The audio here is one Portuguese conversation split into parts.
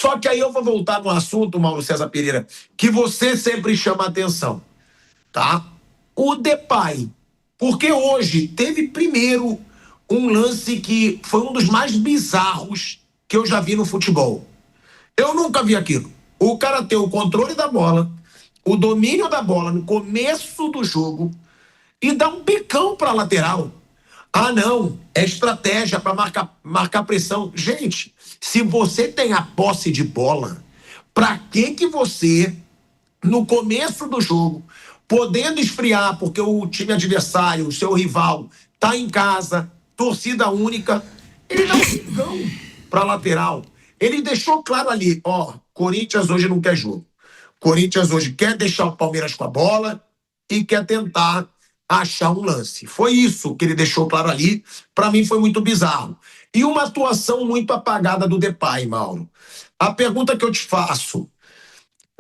Só que aí eu vou voltar no assunto, Mauro César Pereira, que você sempre chama a atenção, tá? O Depay. Porque hoje teve primeiro um lance que foi um dos mais bizarros que eu já vi no futebol. Eu nunca vi aquilo. O cara tem o controle da bola, o domínio da bola no começo do jogo e dá um bicão para a lateral. Ah, não, é estratégia para marcar pressão. Gente, se você tem a posse de bola, para que você, no começo do jogo, podendo esfriar, porque o time adversário, o seu rival, tá em casa, torcida única, ele dá um bicão para lateral. Ele deixou claro ali, ó, Corinthians hoje não quer jogo. Corinthians hoje quer deixar o Palmeiras com a bola e quer tentar achar um lance. Foi isso que ele deixou claro ali. Para mim foi muito bizarro. E uma atuação muito apagada do Depay, Mauro. A pergunta que eu te faço,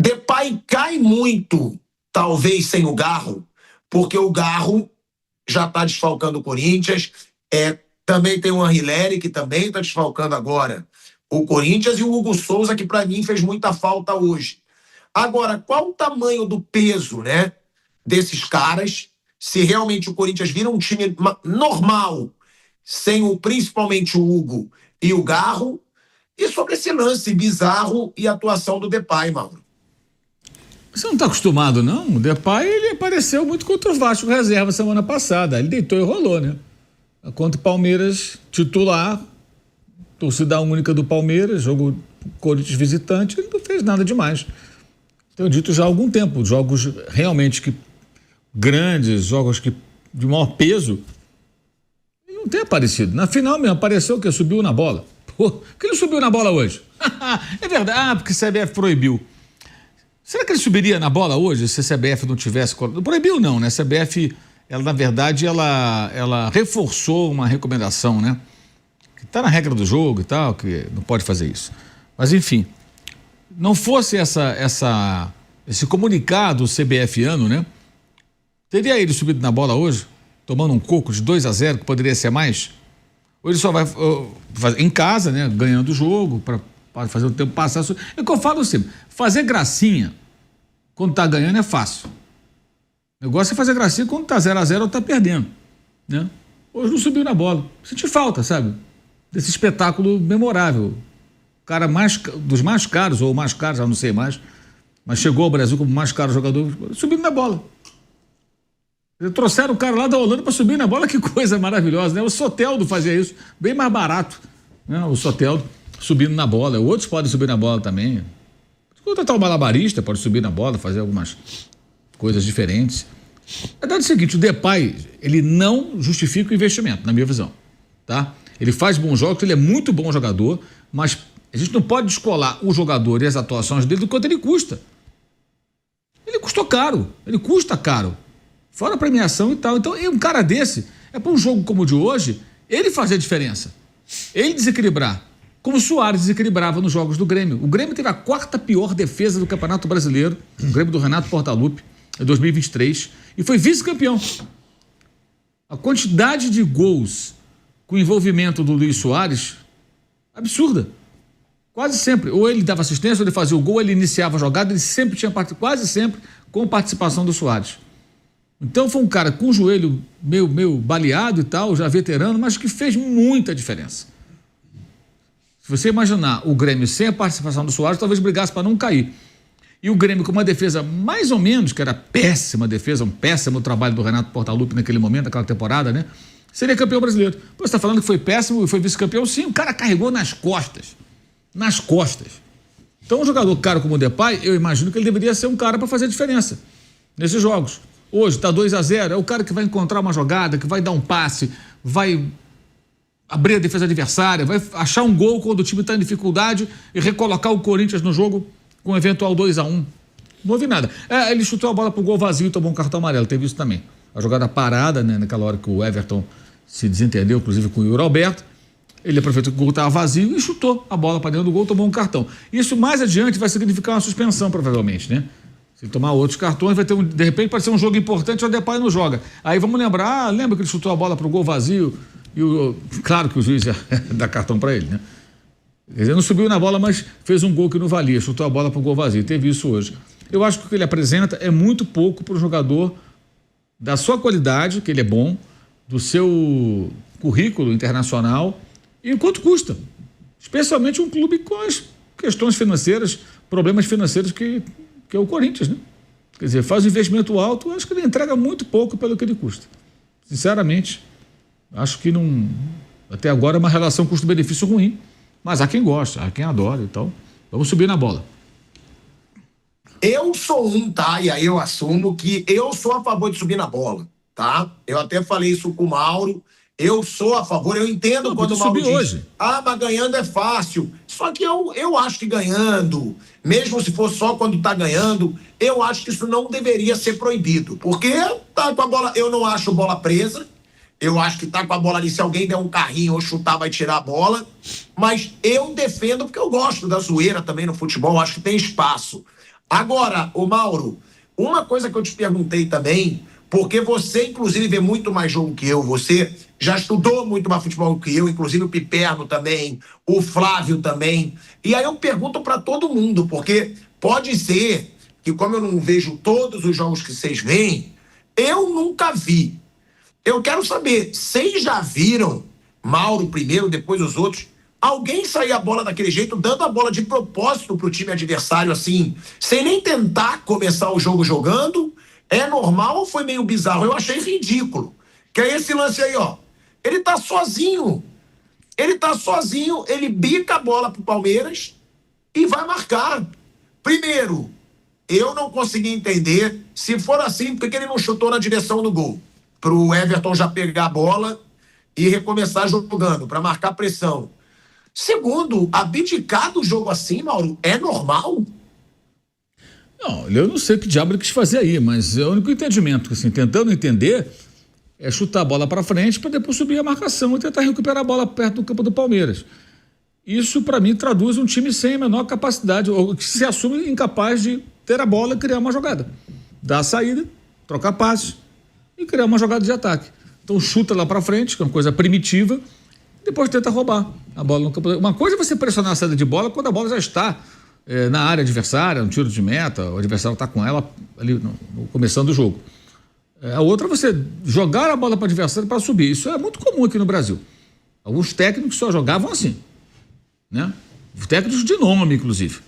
Depay cai muito, talvez sem o Garro, porque o Garro já está desfalcando o Corinthians, também tem o Anrileri, que também está desfalcando agora o Corinthians, e o Hugo Souza, que para mim fez muita falta hoje. Agora, qual o tamanho do peso, né, desses caras, se realmente o Corinthians vira um time normal, sem principalmente o Hugo e o Garro, e sobre esse lance bizarro e atuação do Depay, Mauro? Você não está acostumado, não? O Depay, ele apareceu muito contra o Vasco reserva semana passada. Ele deitou e rolou, né? Contra o Palmeiras, titular, torcida única do Palmeiras, jogo Corinthians visitante, ele não fez nada demais. Tenho dito já há algum tempo, jogos realmente grandes, jogos de maior peso, ele não tem aparecido. Na final mesmo, apareceu que subiu na bola. Pô, por que ele subiu na bola hoje? É verdade, porque a CBF proibiu. Será que ele subiria na bola hoje se a CBF não tivesse... Proibiu não, né? A CBF, ela, na verdade, ela reforçou uma recomendação, né? Que está na regra do jogo e tal, que não pode fazer isso. Mas, enfim, não fosse esse comunicado CBFiano, né? Teria ele subido na bola hoje, tomando um coco de 2-0, que poderia ser mais? Ou ele só vai fazer em casa, né? Ganhando o jogo, para fazer o tempo passar. É o que eu falo sempre, fazer gracinha quando tá ganhando é fácil. O negócio é fazer gracinha quando tá 0-0 ou tá perdendo, né? Hoje não subiu na bola. Senti falta, sabe? Desse espetáculo memorável. O cara dos mais caros, ou mais caros, já não sei mais, mas chegou ao Brasil como mais caro jogador, subindo na bola. Trouxeram o cara lá da Holanda para subir na bola, que coisa maravilhosa, né? O Soteldo fazia isso, bem mais barato, né? O Soteldo subindo na bola. Outros podem subir na bola também. Contratar um malabarista, pode subir na bola, fazer algumas coisas diferentes. A verdade é o seguinte, o Depay, ele não justifica o investimento, na minha visão, tá? Ele faz bons jogos, ele é muito bom jogador, mas a gente não pode descolar o jogador e as atuações dele do quanto ele custa. Ele custou caro, ele custa caro. Fora a premiação e tal. Então, um cara desse, é para um jogo como o de hoje, ele fazer a diferença. Ele desequilibrar. Como o Soares desequilibrava nos jogos do Grêmio. O Grêmio teve a 4ª pior defesa do Campeonato Brasileiro, o Grêmio do Renato Portaluppi, em 2023, e foi vice-campeão. A quantidade de gols com o envolvimento do Luis Soares, absurda. Quase sempre. Ou ele dava assistência, ou ele fazia o gol, ele iniciava a jogada, ele sempre tinha, quase sempre, com participação do Soares. Então foi um cara com o joelho meio baleado e tal, já veterano, mas que fez muita diferença. Se você imaginar o Grêmio sem a participação do Soares, talvez brigasse para não cair. E o Grêmio com uma defesa mais ou menos, que era péssima defesa, um péssimo trabalho do Renato Portaluppi naquele momento, naquela temporada, né? Seria campeão brasileiro. Pô, você está falando que foi péssimo e foi vice-campeão? Sim, o cara carregou nas costas. Nas costas. Então um jogador caro como o Depay, eu imagino que ele deveria ser um cara para fazer diferença nesses jogos. Hoje está 2-0, é o cara que vai encontrar uma jogada, que vai dar um passe, vai abrir a defesa adversária, vai achar um gol quando o time está em dificuldade e recolocar o Corinthians no jogo com um eventual 2-1. Não houve nada. Ele chutou a bola pro gol vazio e tomou um cartão amarelo, teve isso também. A jogada parada, né, naquela hora que o Everton se desentendeu, inclusive com o Yuri Alberto, ele aproveitou que o gol estava vazio e chutou a bola para dentro do gol, tomou um cartão. Isso mais adiante vai significar uma suspensão, provavelmente, né? Se tomar outros cartões, vai ter de repente pode ser um jogo importante, o Depay não joga. Aí vamos lembrar, lembra que ele chutou a bola pro gol vazio e claro que o juiz ia dar cartão para ele, né? Quer dizer, não subiu na bola, mas fez um gol que não valia, chutou a bola para o gol vazio. Teve isso hoje. Eu acho que o que ele apresenta é muito pouco para o jogador da sua qualidade, que ele é bom, do seu currículo internacional, e quanto custa. Especialmente um clube com as questões financeiras, problemas financeiros que é o Corinthians, né? Quer dizer, faz um investimento alto, acho que ele entrega muito pouco pelo que ele custa. Sinceramente, acho que não... Até agora é uma relação custo-benefício ruim, mas há quem gosta, há quem adora, então vamos subir na bola. Eu sou tá? E aí eu assumo que eu sou a favor de subir na bola, tá? Eu até falei isso com o Mauro. Eu sou a favor, eu entendo quando o Mauro diz, hoje. mas ganhando é fácil. Só que eu acho que ganhando, mesmo se for só quando tá ganhando, eu acho que isso não deveria ser proibido. Porque tá com a bola, eu não acho bola presa. Eu acho que tá com a bola ali, se alguém der um carrinho ou chutar, vai tirar a bola. Mas eu defendo porque eu gosto da zoeira também no futebol, acho que tem espaço. Agora, ô Mauro, uma coisa que eu te perguntei também, porque você, inclusive, vê muito mais jogo que eu, você já estudou muito mais futebol que eu, inclusive o Piperno também, o Flávio também. E aí eu pergunto para todo mundo, porque pode ser que, como eu não vejo todos os jogos que vocês veem, eu nunca vi. Eu quero saber, vocês já viram, Mauro primeiro, depois os outros, alguém sair a bola daquele jeito, dando a bola de propósito pro time adversário, assim, sem nem tentar começar o jogo jogando? É normal ou foi meio bizarro? Eu achei ridículo. Que é esse lance aí, ó. Ele tá sozinho, ele bica a bola pro Palmeiras e vai marcar. Primeiro, eu não consegui entender, se for assim, por que ele não chutou na direção do gol? Pro Everton já pegar a bola e recomeçar jogando, para marcar pressão. Segundo, abdicar do jogo assim, Mauro, é normal? Não, eu não sei o que diabo ele quis fazer aí, mas é o único entendimento, assim, tentando entender, é chutar a bola para frente para depois subir a marcação e tentar recuperar a bola perto do campo do Palmeiras. Isso, para mim, traduz um time sem a menor capacidade, ou que se assume incapaz de ter a bola e criar uma jogada. Dar a saída, trocar passes e criar uma jogada de ataque. Então chuta lá para frente, que é uma coisa primitiva, depois tenta roubar a bola no campo. Uma coisa é você pressionar a saída de bola quando a bola já está na área adversária, no tiro de meta, o adversário está com ela ali no começando o jogo. A outra é você jogar a bola para o adversário para subir. Isso é muito comum aqui no Brasil. Alguns técnicos só jogavam assim, né? Os técnicos de nome, inclusive.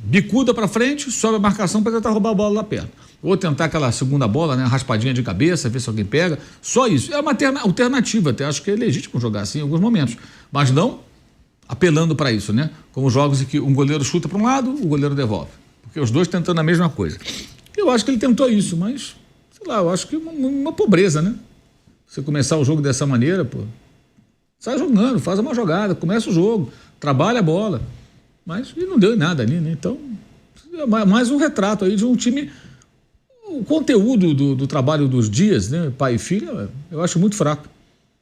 Bicuda para frente, sobe a marcação para tentar roubar a bola lá perto. Ou tentar aquela segunda bola, né? Raspadinha de cabeça, ver se alguém pega. Só isso. É uma alternativa, até acho que é legítimo jogar assim em alguns momentos. Mas não apelando para isso, né? Como jogos em que um goleiro chuta para um lado, o goleiro devolve. Porque os dois tentando a mesma coisa. Eu acho que ele tentou isso, mas, sei lá, eu acho que uma pobreza, né? Você começar o jogo dessa maneira, pô. Sai jogando, faz uma jogada, começa o jogo, trabalha a bola. Mas e não deu em nada ali, né? Então, é mais um retrato aí de um time. O conteúdo do trabalho dos dias, né? Pai e filho, eu acho muito fraco.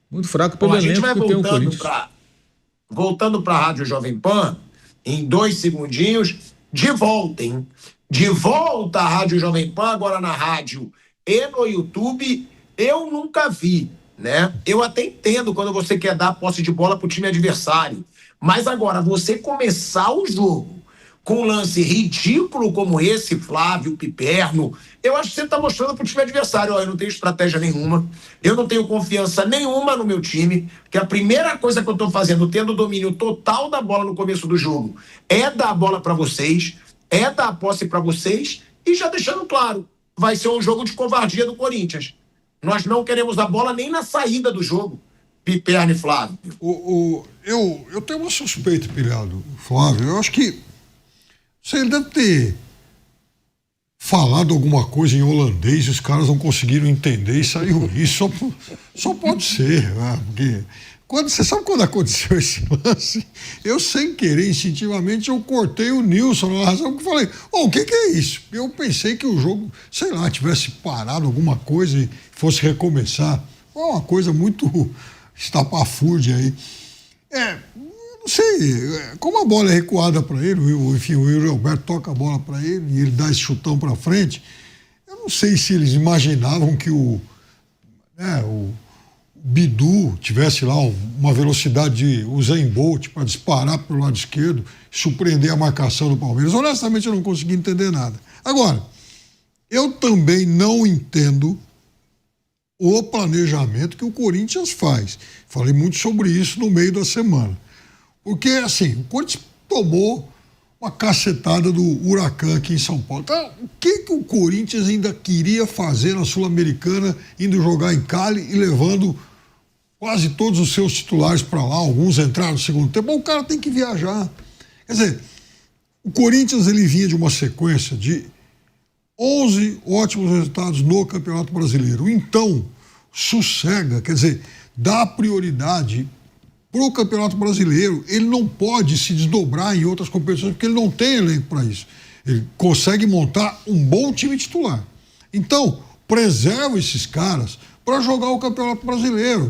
Muito fraco pelo elenco que tem o Corinthians. Voltando para a Rádio Jovem Pan, em 2 segundinhos, de volta, hein? De volta à Rádio Jovem Pan, agora na rádio e no YouTube, eu nunca vi, né? Eu até entendo quando você quer dar posse de bola pro time adversário, mas agora, você começar o jogo com um lance ridículo como esse, Flávio, Piperno, eu acho que você está mostrando pro time adversário, ó, eu não tenho estratégia nenhuma, eu não tenho confiança nenhuma no meu time, que a primeira coisa que eu estou fazendo, tendo domínio total da bola no começo do jogo, é dar a bola para vocês, é dar a posse para vocês, e já deixando claro, vai ser um jogo de covardia do Corinthians. Nós não queremos a bola nem na saída do jogo, Piperno e Flávio. Eu tenho uma suspeita, Pilhado, Flávio, eu acho que você deve ter falado alguma coisa em holandês, os caras não conseguiram entender e saiu isso. Só pode ser, né? Porque você sabe quando aconteceu esse lance? Eu, sem querer, instintivamente, eu cortei o Nilson na razão que falei, o que é isso? Eu pensei que o jogo, sei lá, tivesse parado alguma coisa e fosse recomeçar. Foi uma coisa muito estapafúrdia aí. Não sei, como a bola é recuada para ele, enfim, o Yuri Alberto toca a bola para ele e ele dá esse chutão para frente, eu não sei se eles imaginavam que o Bidu tivesse lá uma velocidade de Usain Bolt para disparar pelo lado esquerdo, surpreender a marcação do Palmeiras. Honestamente, eu não consegui entender nada. Agora, eu também não entendo o planejamento que o Corinthians faz. Falei muito sobre isso no meio da semana. Porque, assim, o Corinthians tomou uma cacetada do Huracan aqui em São Paulo. Então, o que o Corinthians ainda queria fazer na Sul-Americana, indo jogar em Cali e levando quase todos os seus titulares para lá, alguns entraram no segundo tempo? Bom, o cara tem que viajar. Quer dizer, o Corinthians ele vinha de uma sequência de 11 ótimos resultados no Campeonato Brasileiro. Então, sossega, quer dizer, dá prioridade para o Campeonato Brasileiro. Ele não pode se desdobrar em outras competições porque ele não tem elenco para isso. Ele consegue montar um bom time titular. Então, preserva esses caras para jogar o Campeonato Brasileiro.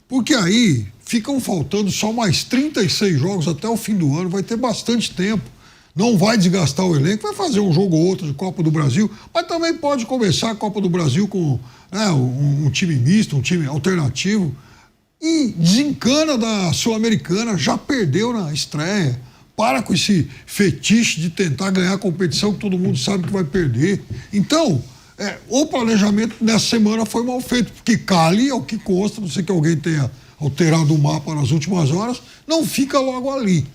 Porque aí ficam faltando só mais 36 jogos até o fim do ano, vai ter bastante tempo. Não vai desgastar o elenco, vai fazer um jogo ou outro de Copa do Brasil, mas também pode começar a Copa do Brasil com um time misto, um time alternativo. E desencana da Sul-Americana, já perdeu na estreia. Para com esse fetiche de tentar ganhar a competição que todo mundo sabe que vai perder. Então, o planejamento nessa semana foi mal feito, porque Cali, ao que consta, não sei que alguém tenha alterado o mapa nas últimas horas, não fica logo ali.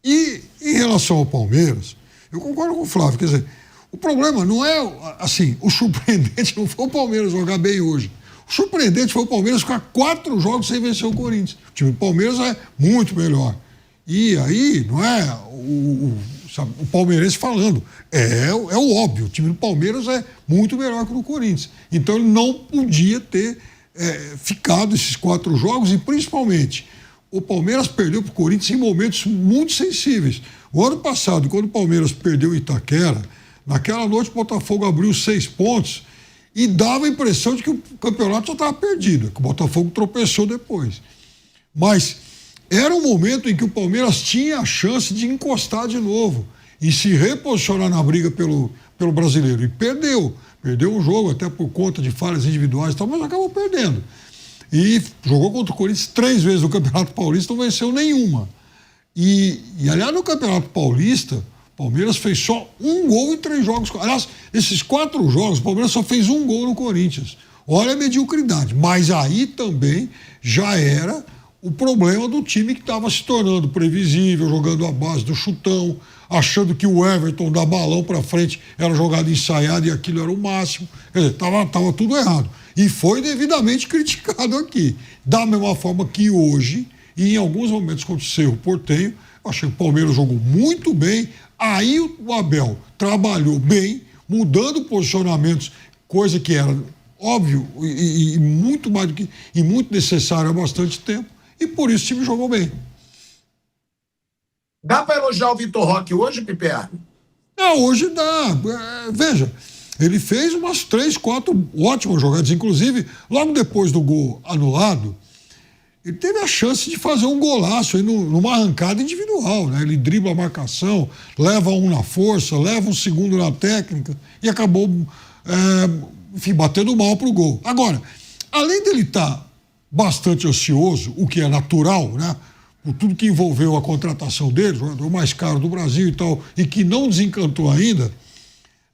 E em relação ao Palmeiras, eu concordo com o Flávio, quer dizer, o problema não é, assim, o surpreendente não foi o Palmeiras jogar bem hoje. O surpreendente foi o Palmeiras ficar 4 jogos sem vencer o Corinthians. O time do Palmeiras é muito melhor. E aí, não é o palmeirense falando, é o óbvio, o time do Palmeiras é muito melhor que o do Corinthians. Então ele não podia ter ficado esses 4 jogos e principalmente o Palmeiras perdeu para o Corinthians em momentos muito sensíveis. O ano passado, quando o Palmeiras perdeu o Itaquera, naquela noite o Botafogo abriu 6 pontos e dava a impressão de que o campeonato já estava perdido, que o Botafogo tropeçou depois. Mas era um momento em que o Palmeiras tinha a chance de encostar de novo e se reposicionar na briga pelo brasileiro. E perdeu o jogo até por conta de falhas individuais e tal, mas acabou perdendo. E jogou contra o Corinthians 3 vezes no Campeonato Paulista, não venceu nenhuma. E aliás, no Campeonato Paulista, o Palmeiras fez só 1 gol em 3 jogos. Aliás, esses 4 jogos, o Palmeiras só fez 1 gol no Corinthians. Olha a mediocridade. Mas aí também já era o problema do time que estava se tornando previsível, jogando à base do chutão, achando que o Everton dar balão para frente era jogada ensaiada e aquilo era o máximo. Quer dizer, estava tudo errado. E foi devidamente criticado aqui. Da mesma forma que hoje, e em alguns momentos contra o Cerro Porteño, eu achei que o Palmeiras jogou muito bem. Aí o Abel trabalhou bem, mudando posicionamentos, coisa que era óbvio e muito mais do que e muito necessário há bastante tempo. E por isso o time jogou bem. Dá para elogiar o Vitor Roque hoje, Piperno? Hoje dá. Veja, ele fez umas 3, 4 ótimas jogadas. Inclusive, logo depois do gol anulado, ele teve a chance de fazer um golaço aí numa arrancada individual, né? Ele dribla a marcação, leva um na força, leva um segundo na técnica e acabou, batendo mal pro gol. Agora, além dele estar bastante ocioso, o que é natural, né? Por tudo que envolveu a contratação dele, o jogador mais caro do Brasil e tal, e que não desencantou ainda,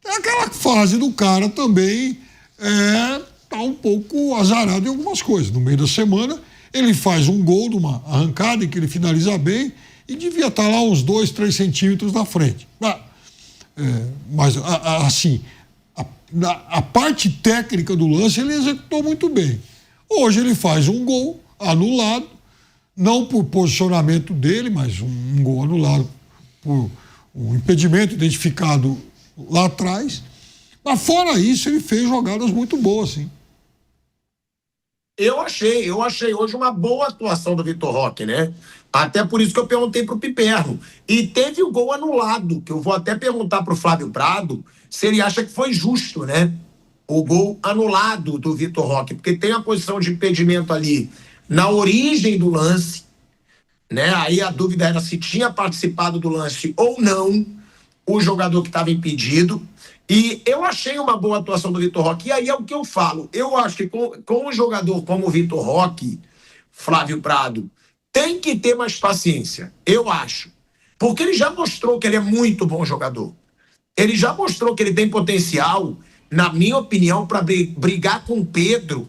aquela fase do cara também tá um pouco azarado em algumas coisas. No meio da semana, ele faz um gol de uma arrancada em que ele finaliza bem e devia estar lá uns 2, 3 centímetros na frente. Mas, assim, a parte técnica do lance ele executou muito bem. Hoje ele faz um gol anulado, não por posicionamento dele, mas um gol anulado por um impedimento identificado lá atrás. Mas fora isso, ele fez jogadas muito boas, sim. Eu achei hoje uma boa atuação do Vitor Roque, né? Até por isso que eu perguntei pro Piperno. E teve o gol anulado, que eu vou até perguntar pro Flávio Prado se ele acha que foi justo, né? O gol anulado do Vitor Roque, porque tem a posição de impedimento ali na origem do lance, né? Aí a dúvida era se tinha participado do lance ou não o jogador que estava impedido. E eu achei uma boa atuação do Vitor Roque. E aí é o que eu falo. Eu acho que com um jogador como o Vitor Roque, Flávio Prado, tem que ter mais paciência. Eu acho. Porque ele já mostrou que ele é muito bom jogador. Ele já mostrou que ele tem potencial, na minha opinião, para brigar com o Pedro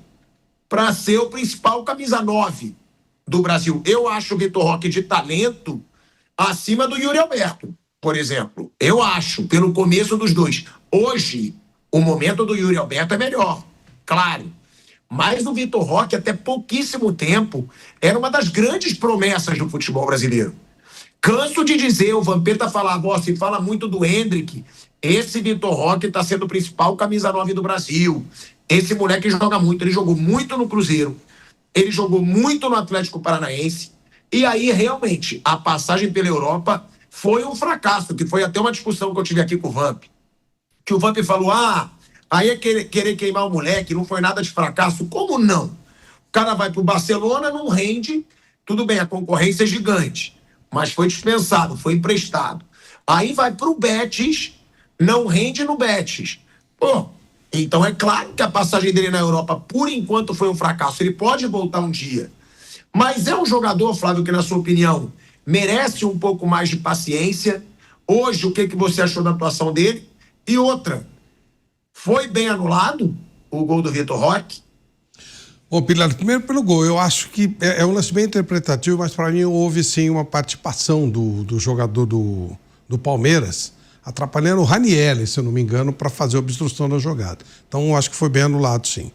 para ser o principal camisa 9 do Brasil. Eu acho o Vitor Roque de talento acima do Yuri Alberto, por exemplo. Eu acho, pelo começo dos dois. Hoje, o momento do Yuri Alberto é melhor, claro. Mas o Vitor Roque, até pouquíssimo tempo, era uma das grandes promessas do futebol brasileiro. Canso de dizer, o Vampeta falava, ó, se fala muito do Hendrick, esse Vitor Roque está sendo o principal camisa 9 do Brasil. Esse moleque joga muito, ele jogou muito no Cruzeiro, ele jogou muito no Atlético Paranaense, e aí realmente a passagem pela Europa foi um fracasso, que foi até uma discussão que eu tive aqui com o Vamp, que o Vamp falou, aí é querer queimar o moleque, não foi nada de fracasso. Como não? O cara vai pro Barcelona, não rende, tudo bem, a concorrência é gigante, mas foi dispensado, foi emprestado. Aí vai pro Betis, não rende no Betis. Pô, então é claro que a passagem dele na Europa, por enquanto, foi um fracasso. Ele pode voltar um dia. Mas é um jogador, Flávio, que na sua opinião merece um pouco mais de paciência. Hoje, o que você achou da atuação dele? E outra, foi bem anulado o gol do Vitor Roque? Bom, Pilar, primeiro pelo gol, eu acho que é um lance bem interpretativo, mas para mim houve sim uma participação do jogador do Palmeiras, atrapalhando o Ranieri, se eu não me engano, para fazer a obstrução da jogada. Então eu acho que foi bem anulado, sim.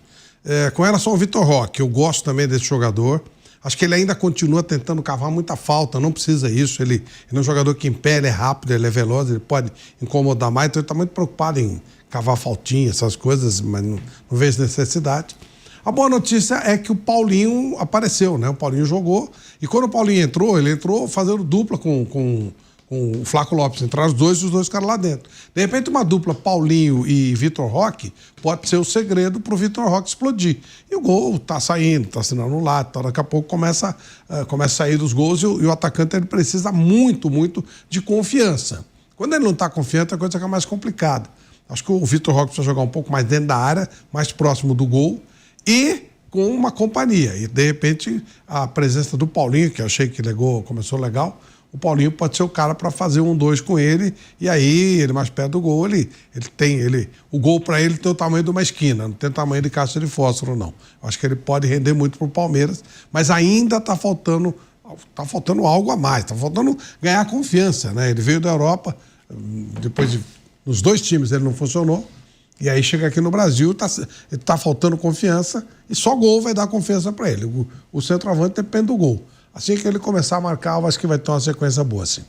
Com relação ao Vitor Roque, eu gosto também desse jogador. Acho que ele ainda continua tentando cavar muita falta, não precisa isso. Ele é um jogador que em pé, ele é rápido, ele é veloz, ele pode incomodar mais, então ele está muito preocupado em cavar faltinha, essas coisas, mas não vejo necessidade. A boa notícia é que o Paulinho apareceu, né? O Paulinho jogou, e quando o Paulinho entrou, ele entrou fazendo dupla com o Flaco Lopes. Entraram os dois caras lá dentro. De repente, uma dupla Paulinho e Vitor Roque pode ser o segredo para o Vitor Roque explodir. E o gol tá saindo, tá sendo anulado, então daqui a pouco começa a sair dos gols e o atacante ele precisa muito, muito de confiança. Quando ele não está confiante, a coisa fica mais complicada. Acho que o Vitor Roque precisa jogar um pouco mais dentro da área, mais próximo do gol e com uma companhia. E, de repente, a presença do Paulinho, que eu achei que começou legal, o Paulinho pode ser o cara para fazer 1-2 com ele, e aí, ele mais perto do gol, o gol para ele tem o tamanho de uma esquina, não tem o tamanho de caixa de fósforo, não. Acho que ele pode render muito pro Palmeiras, mas ainda está faltando algo a mais, está faltando ganhar confiança, né? Ele veio da Europa, depois nos dois times ele não funcionou, e aí chega aqui no Brasil, tá faltando confiança, e só gol vai dar confiança para ele. O centroavante depende do gol. Assim que ele começar a marcar, eu acho que vai ter uma sequência boa, sim.